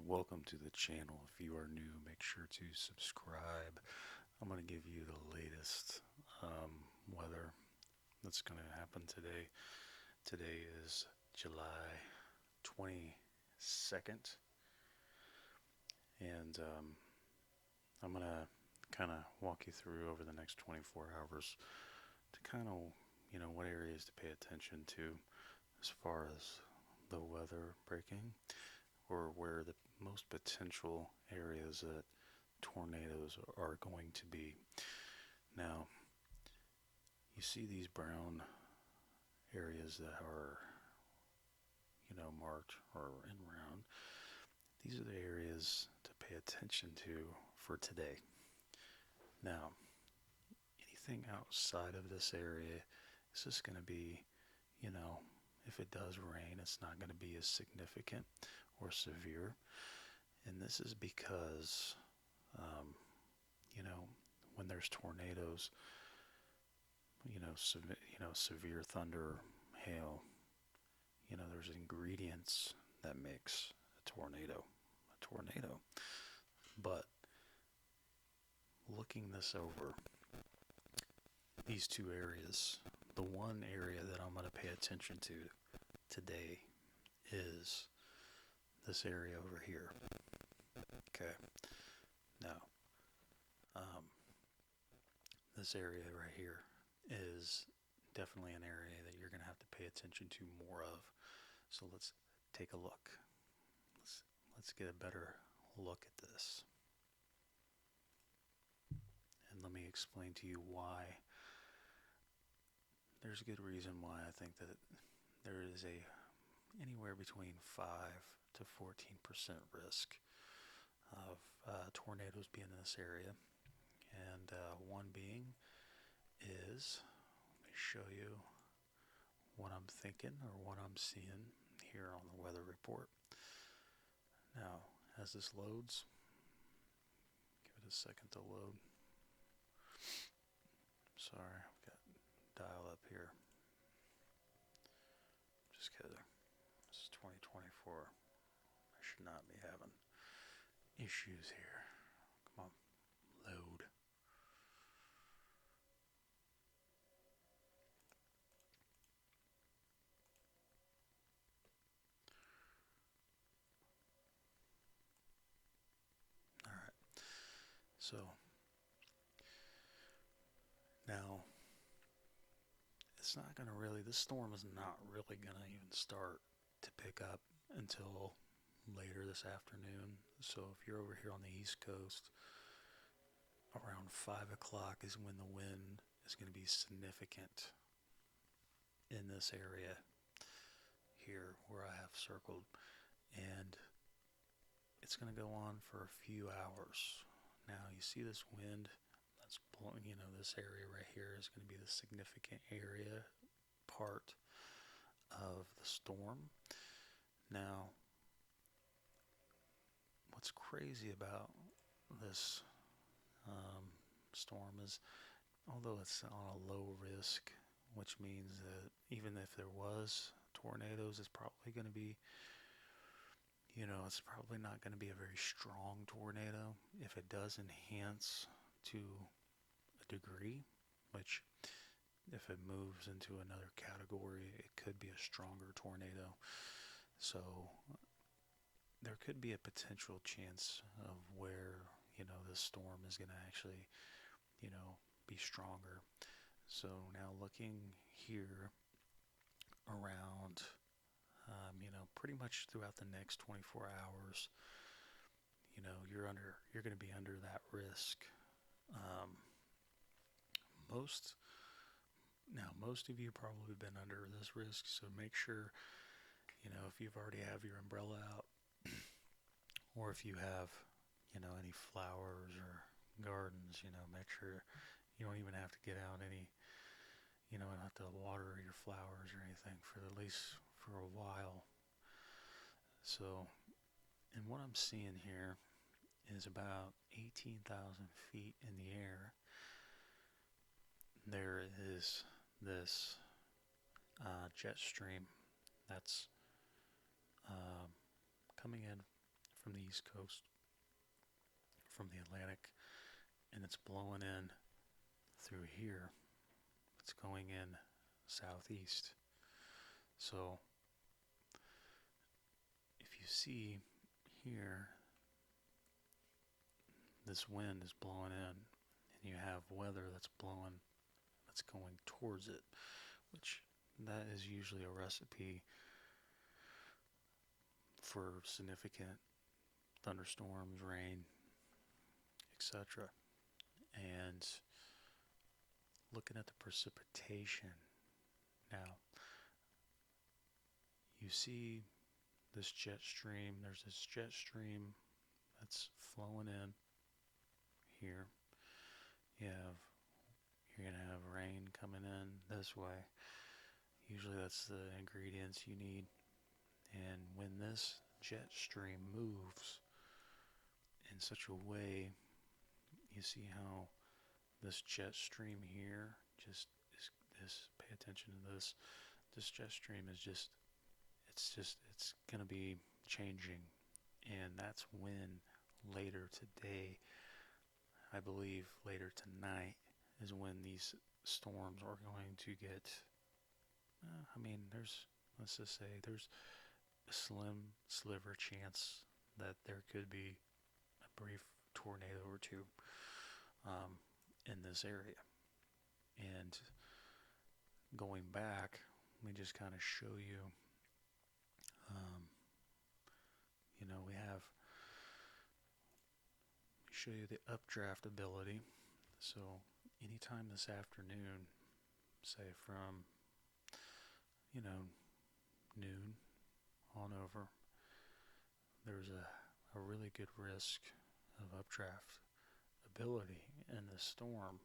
welcome to the channel. If you are new, make sure to subscribe. I'm going to give you the latest weather that's going to happen today. Today is July 22nd, and I'm going to kind of walk you through over the next 24 hours to kind of, what areas to pay attention to as far as the weather breaking, or where the most potential areas that tornadoes are going to be. Now, you see these brown areas that are, marked or in round. These are the areas to pay attention to for today. Now, anything outside of this area is just going to be, if it does rain, it's not going to be as significant or severe. And this is because, when there's tornadoes, severe thunder, hail, there's ingredients that makes a tornado. But looking this over, these two areas, the one area that I'm going to pay attention to today is this area over here. Okay. Now, this area right here is definitely an area that you're going to have to pay attention to more of. So let's take a look. Let's get a better look at this. And let me explain to you why. There's a good reason why I think that there is anywhere between 5 to 14% risk of tornadoes being in this area. And one being is, let me show you what I'm thinking or what I'm seeing here on the weather report. Now, as this loads, give it a second to load. Sorry, I've got dial up here. Just kidding. This is 2024. I should not be having issues here. Come on, load. Alright. So, now, it's not going to really, this storm is not really going to even start to pick up until later this afternoon. So if you're over here on the East Coast, around 5 o'clock is when the wind is going to be significant in this area here where I have circled. And it's going to go on for a few hours. Now you see this wind that's blowing, this area right here is going to be the significant area part of the storm. Now, what's crazy about this storm is, although it's on a low risk, which means that even if there was tornadoes, it's probably going to be, it's probably not going to be a very strong tornado. If it does enhance to a degree, which if it moves into another category, it could be a stronger tornado. So there could be a potential chance of where, this storm is going to actually, be stronger. So now looking here around, pretty much throughout the next 24 hours, you're going to be under that risk. Most of you probably been under this risk, so make sure, if you've already have your umbrella out, or if you have, any flowers or gardens, make sure you don't even have to get out any, not have to water your flowers or anything for at least for a while. So, and what I'm seeing here is about 18,000 feet in the air. There is this jet stream that's coming in from the East Coast, from the Atlantic, and it's blowing in through here. It's going in southeast. So if you see here, this wind is blowing in, and you have weather that's blowing, that's going towards it, which that is usually a recipe for significant thunderstorms, rain, etc. And looking at the precipitation now, you see this jet stream. There's this jet stream that's flowing in here. You're gonna have rain coming in this way. Usually that's the ingredients you need. And when this jet stream moves in such a way, you see how this jet stream here pay attention to this. This jet stream is it's gonna be changing, and that's when later today, I believe later tonight, is when these storms are going to get. Let's just say there's a slim sliver chance that there could be a brief tornado or two in this area. And going back, let me just kind of show you. We show you the updraft ability. So anytime this afternoon, say from noon on over, there's a really good risk of updraft ability in the storm.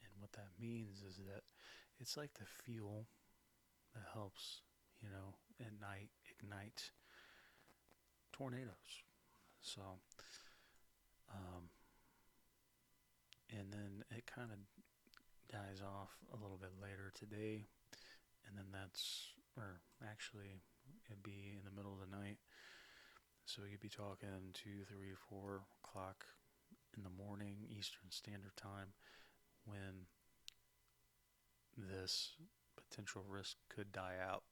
And what that means is that it's like the fuel that helps, at night ignite tornadoes. So, and then it kind of dies off a little bit later today, and then it'd be in the middle of the night. So you'd be talking 2, 3, 4 o'clock in the morning Eastern Standard Time when this potential risk could die out.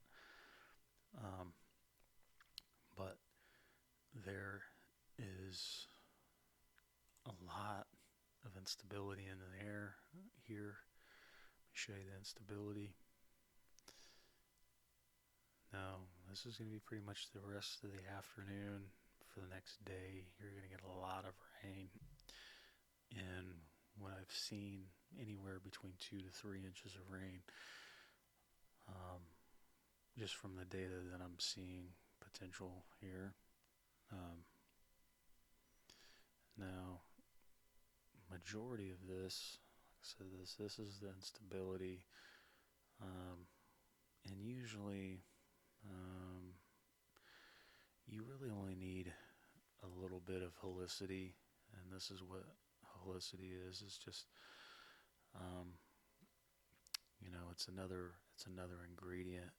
But there is a lot of instability in the air here. Let me show you the instability. Now, this is going to be pretty much the rest of the afternoon. For the next day, you're going to get a lot of rain. And what I've seen, anywhere between 2 to 3 inches of rain. Just from the data that I'm seeing potential here. Now, majority of this, like I said, this is the instability, and usually you really only need a little bit of helicity, and this is what helicity is. It's just it's another ingredient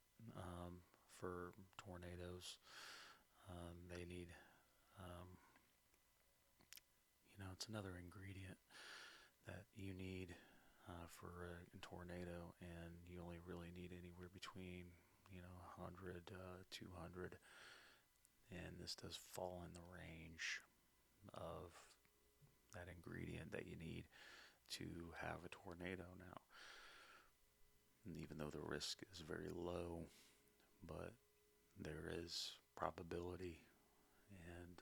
for tornadoes. They need it's another ingredient that you need for a tornado, and you only really need anywhere between 100 200, and this does fall in the range of that ingredient that you need to have a tornado now. And even though the risk is very low, but there is probability, and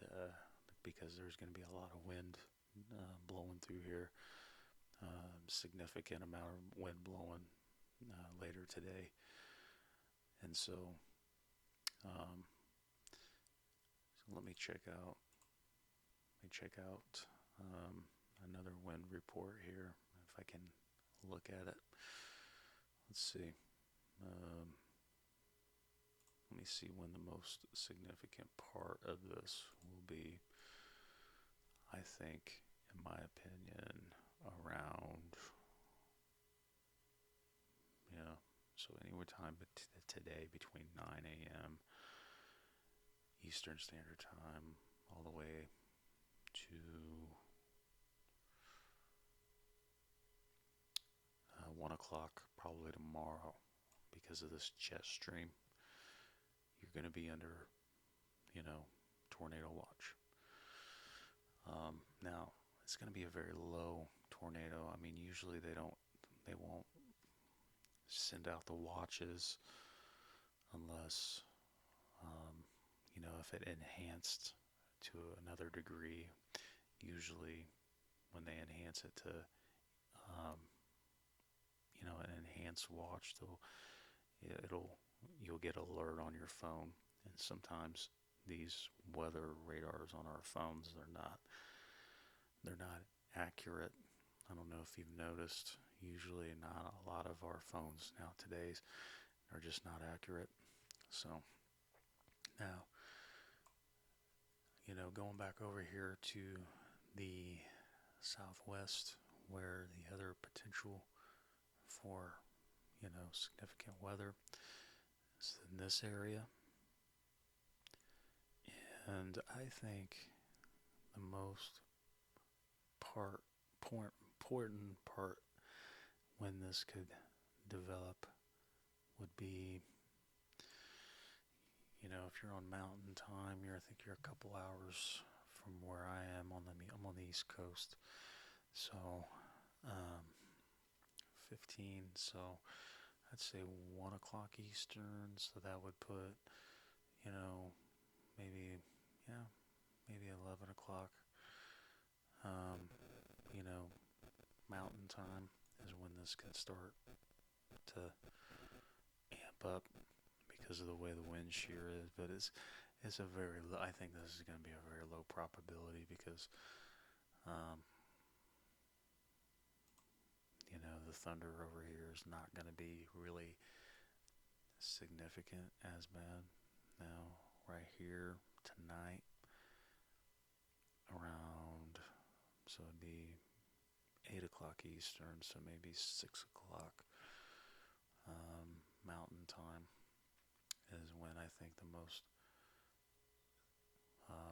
because there's going to be a lot of wind blowing through here, significant amount of wind blowing later today. And so let me check out another wind report here, if I can look at it. Let's see. Let me see when the most significant part of this will be. I think, in my opinion, around, so anywhere time today between 9 a.m. Eastern Standard Time all the way to 1 o'clock probably tomorrow because of this jet stream. You're going to be under, tornado watch. Now, it's going to be a very low tornado. I mean, usually they won't send out the watches unless, if it enhanced to another degree. Usually, when they enhance it to, an enhanced watch, you'll get alert on your phone. And sometimes these weather radars on our phones they're not accurate. I don't know if you've noticed. Usually, not a lot of our phones nowadays are just not accurate. So now, going back over here to the southwest, where the other potential for significant weather is in this area, and I think the most important part when this could develop would be, if you're on mountain time, I think you're a couple hours from where I am. I'm on the East Coast, so 15. So I'd say 1 o'clock Eastern. So that would put, maybe maybe 11 o'clock. Mountain time is when this can start to amp up because of the way the wind shear is. But it's a very low, I think this is going to be a very low probability because the thunder over here is not going to be really significant as bad. Now, right here tonight, around, so it'd be 8 o'clock Eastern, so maybe 6 o'clock Mountain Time is when I think the most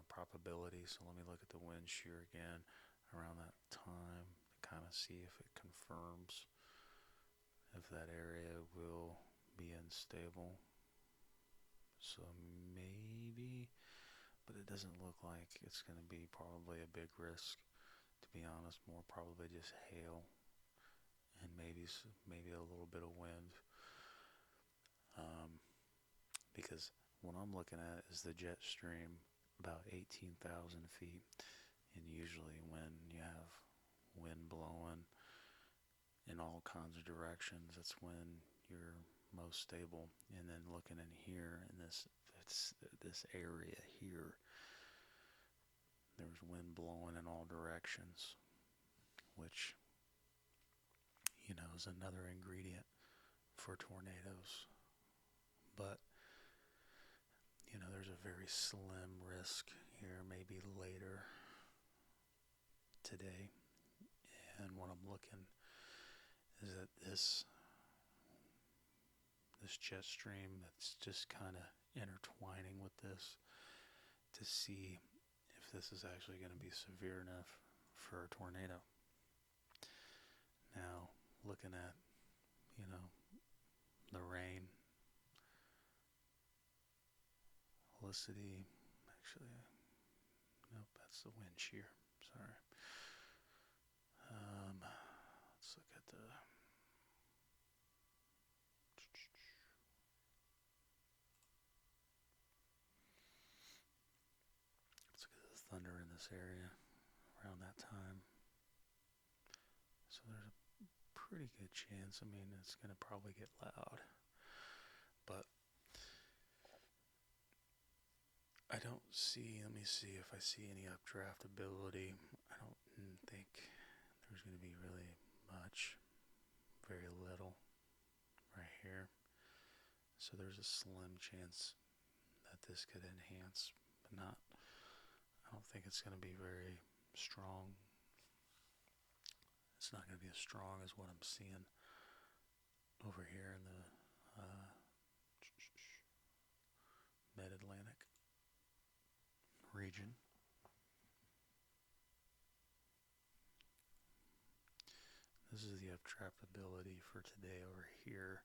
probability. So let me look at the wind shear again around that time to kind of see if it confirms if that area will be unstable. So maybe, but it doesn't look like it's going to be probably a big risk, to be honest. More probably just hail and maybe a little bit of wind, because what I'm looking at is the jet stream about 18,000 feet, and usually when you have wind blowing in all kinds of directions, that's when you're most stable. And then looking in here in this area here, there's wind blowing in all directions, which is another ingredient for tornadoes. But there's a very slim risk here, maybe later today. And what I'm looking is at this jet stream that's just kind of intertwining with this to see if this is actually going to be severe enough for a tornado. Now, looking at, the rain, helicity, actually, nope, that's the wind shear, sorry. Let's look at the thunder in this area around that time. So there's a pretty good chance. I mean, it's going to probably get loud, but I don't see, let me see if I see any updraft ability. I don't think there's going to be really much, very little right here. So there's a slim chance that this could enhance, but I don't think it's going to be very strong. It's not going to be as strong as what I'm seeing over here in the mid-Atlantic region. updraft ability for today over here,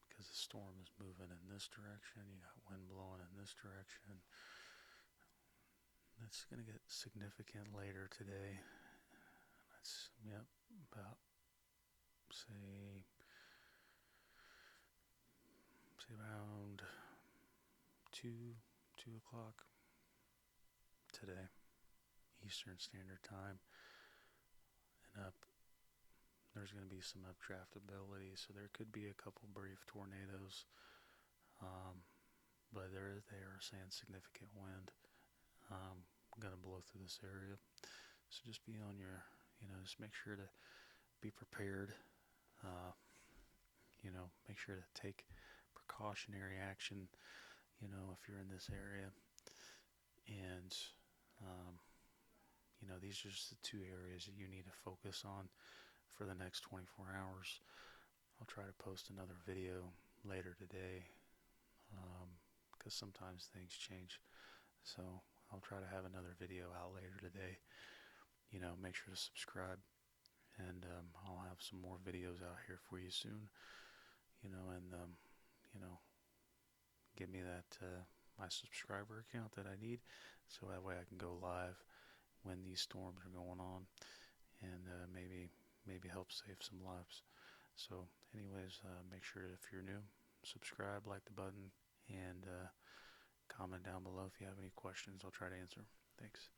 because the storm is moving in this direction. You got wind blowing in this direction. That's going to get significant later today. That's, yep, about, say around 2 o'clock today, Eastern Standard Time, and up. There's going to be some updraft ability, so there could be a couple brief tornadoes, but they are saying significant wind going to blow through this area. So just be on your, just make sure to be prepared. Make sure to take precautionary action, if you're in this area. And, these are just the two areas that you need to focus on for the next 24 hours. I'll try to post another video later today, because sometimes things change. So I'll try to have another video out later today. Make sure to subscribe, and I'll have some more videos out here for you soon. Give me that my subscriber account that I need, so that way I can go live when these storms are going on, and maybe help save some lives. So anyways, make sure that if you're new, subscribe, like the button, and comment down below if you have any questions. I'll try to answer. Thanks.